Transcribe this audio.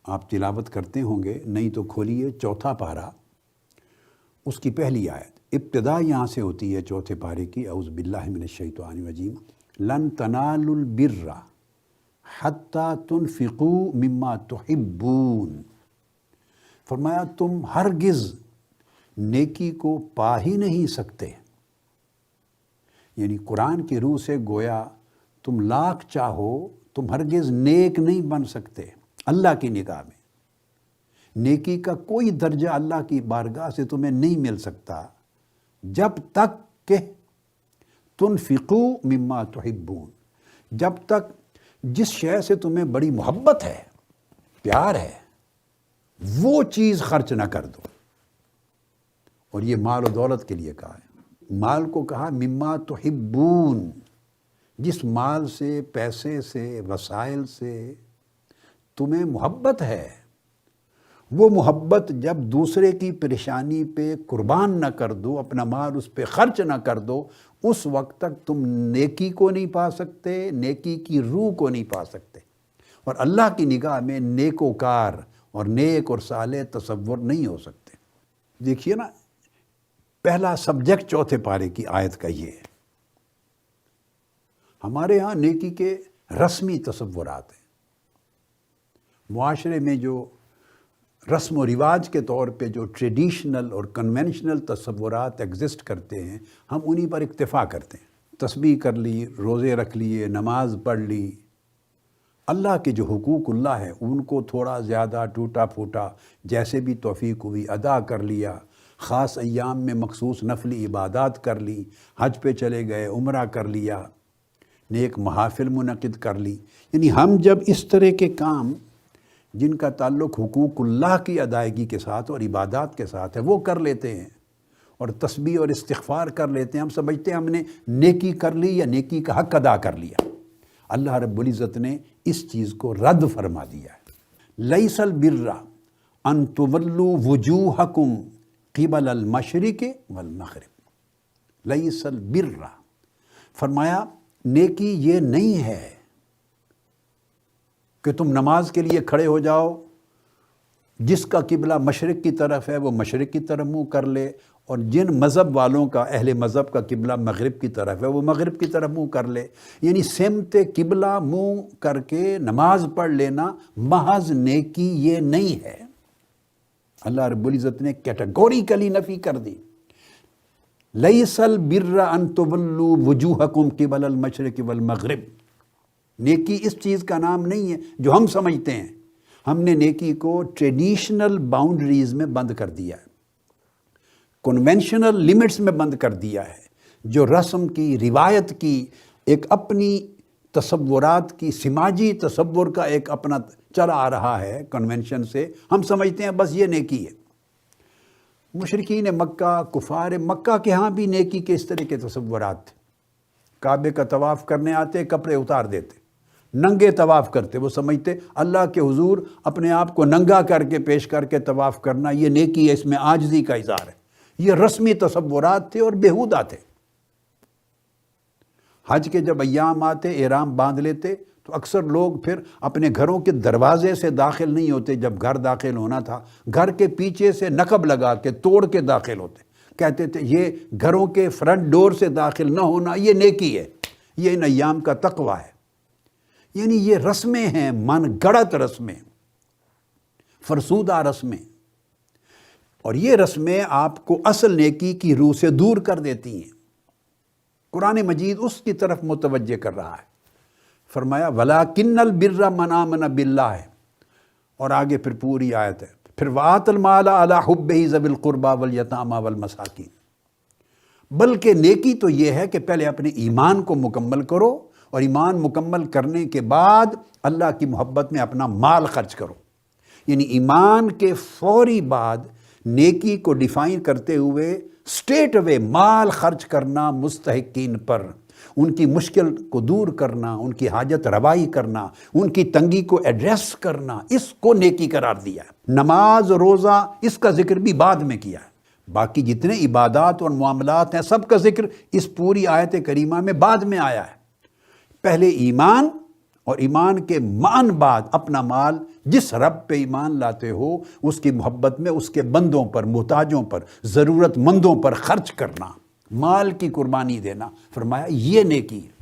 آپ تلاوت کرتے ہوں گے، نہیں تو کھولیے چوتھا پارہ، اس کی پہلی آیت، ابتدا یہاں سے ہوتی ہے چوتھے پارے کی، اعوذ باللہ من الشیطان الرجیم، لن تنالوا البر حتی تنفقوا مما تحبون۔ فرمایا تم ہرگز نیکی کو پا ہی نہیں سکتے، یعنی قرآن کی روح سے گویا تم لاکھ چاہو تم ہرگز نیک نہیں بن سکتے اللہ کی نگاہ میں۔ نیکی کا کوئی درجہ اللہ کی بارگاہ سے تمہیں نہیں مل سکتا جب تک کہ تنفقوا مما تحبون، جب تک جس شے سے تمہیں بڑی محبت ہے، پیار ہے، وہ چیز خرچ نہ کر دو۔ اور یہ مال و دولت کے لیے کہا ہے، مال کو کہا مما تحبون، جس مال سے، پیسے سے، وسائل سے تمہیں محبت ہے، وہ محبت جب دوسرے کی پریشانی پہ قربان نہ کر دو، اپنا مال اس پہ خرچ نہ کر دو، اس وقت تک تم نیکی کو نہیں پا سکتے، نیکی کی روح کو نہیں پا سکتے۔ اور اللہ کی نگاہ میں نیکوکار اور نیک اور صالح تصور نہیں ہو سکتے۔ دیکھیے نا، پہلا سبجیکٹ چوتھے پارے کی آیت کا یہ ہے۔ ہمارے ہاں نیکی کے رسمی تصورات ہیں، معاشرے میں جو رسم و رواج کے طور پہ جو ٹریڈیشنل اور کنونشنل تصورات ایگزسٹ کرتے ہیں، ہم انہی پر اکتفا کرتے ہیں۔ تسبیح کر لی، روزے رکھ لیے، نماز پڑھ لی، اللہ کے جو حقوق اللہ ہے ان کو تھوڑا زیادہ ٹوٹا پھوٹا جیسے بھی توفیق ہوئی ادا کر لیا، خاص ایام میں مخصوص نفلی عبادات کر لی، حج پہ چلے گئے، عمرہ کر لیا، نیک محافل منعقد کر لی۔ یعنی ہم جب اس طرح کے کام جن کا تعلق حقوق اللہ کی ادائیگی کے ساتھ اور عبادات کے ساتھ ہے وہ کر لیتے ہیں، اور تسبیح اور استغفار کر لیتے ہیں، ہم سمجھتے ہیں ہم نے نیکی کر لی یا نیکی کا حق ادا کر لیا۔ اللہ رب العزت نے اس چیز کو رد فرما دیا ہے۔ لیس البر ان تولوا وجوہکم قبل المشرق والمغرب، لیس البر، فرمایا نیکی یہ نہیں ہے کہ تم نماز کے لیے کھڑے ہو جاؤ، جس کا قبلہ مشرق کی طرف ہے وہ مشرق کی طرف منہ کر لے، اور جن مذہب والوں کا، اہل مذہب کا قبلہ مغرب کی طرف ہے وہ مغرب کی طرف منہ کر لے۔ یعنی سمت قبلہ منہ کر کے نماز پڑھ لینا محض نیکی یہ نہیں ہے۔ اللہ رب العزت نے کیٹیگوریکلی نفی کر دی، لیس البر ان تولوا وجوہکم قبل المشرق والمغرب، نیکی اس چیز کا نام نہیں ہے جو ہم سمجھتے ہیں۔ ہم نے نیکی کو ٹریڈیشنل باؤنڈریز میں بند کر دیا ہے، کنونشنل لیمٹس میں بند کر دیا ہے، جو رسم کی، روایت کی، ایک اپنی تصورات کی، سماجی تصور کا ایک اپنا چلا آ رہا ہے کنونشن سے، ہم سمجھتے ہیں بس یہ نیکی ہے۔ مشرکین مکہ، کفار مکہ کے ہاں بھی نیکی کے اس طرح کے تصورات تھے۔ کعبے کا طواف کرنے آتے، کپڑے اتار دیتے، ننگے طواف کرتے، وہ سمجھتے اللہ کے حضور اپنے آپ کو ننگا کر کے پیش کر کے طواف کرنا یہ نیکی ہے، اس میں عاجزی کا اظہار ہے۔ یہ رسمی تصورات تھے اور بیہودہ تھے۔ حج کے جب ایام آتے، احرام باندھ لیتے تو اکثر لوگ پھر اپنے گھروں کے دروازے سے داخل نہیں ہوتے، جب گھر داخل ہونا تھا گھر کے پیچھے سے نقب لگا کے توڑ کے داخل ہوتے، کہتے تھے یہ گھروں کے فرنٹ ڈور سے داخل نہ ہونا یہ نیکی ہے، یہ ان ایام کا تقوی ہے۔ یعنی یہ رسمیں ہیں، من گڑت رسمیں، فرسودہ رسمیں، اور یہ رسمیں آپ کو اصل نیکی کی روح سے دور کر دیتی ہیں۔ قرآن مجید اس کی طرف متوجہ کر رہا ہے، فرمایا وَلَٰكِنَّ الْبِرَّ مَنْ آمَنَ بِاللَّهِ، اور آگے پھر پوری آیت ہے، پھر وَآتَ الْمَالَ عَلَىٰ حُبِّهِ ذَوِي الْقُرْبَىٰ وَالْيَتَامَىٰ وَالْمَسَاكِينِ، بلکہ نیکی تو یہ ہے کہ پہلے اپنے ایمان کو مکمل کرو، اور ایمان مکمل کرنے کے بعد اللہ کی محبت میں اپنا مال خرچ کرو۔ یعنی ایمان کے فوری بعد نیکی کو ڈیفائن کرتے ہوئے اسٹریٹ اوے مال خرچ کرنا مستحقین پر، ان کی مشکل کو دور کرنا، ان کی حاجت روائی کرنا، ان کی تنگی کو ایڈریس کرنا، اس کو نیکی قرار دیا ہے۔ نماز، روزہ، اس کا ذکر بھی بعد میں کیا ہے۔ باقی جتنے عبادات اور معاملات ہیں سب کا ذکر اس پوری آیت کریمہ میں بعد میں آیا ہے۔ پہلے ایمان اور ایمان کے مان بعد اپنا مال جس رب پہ ایمان لاتے ہو اس کی محبت میں اس کے بندوں پر، محتاجوں پر، ضرورت مندوں پر خرچ کرنا، مال کی قربانی دینا، فرمایا یہ نیکی ہے۔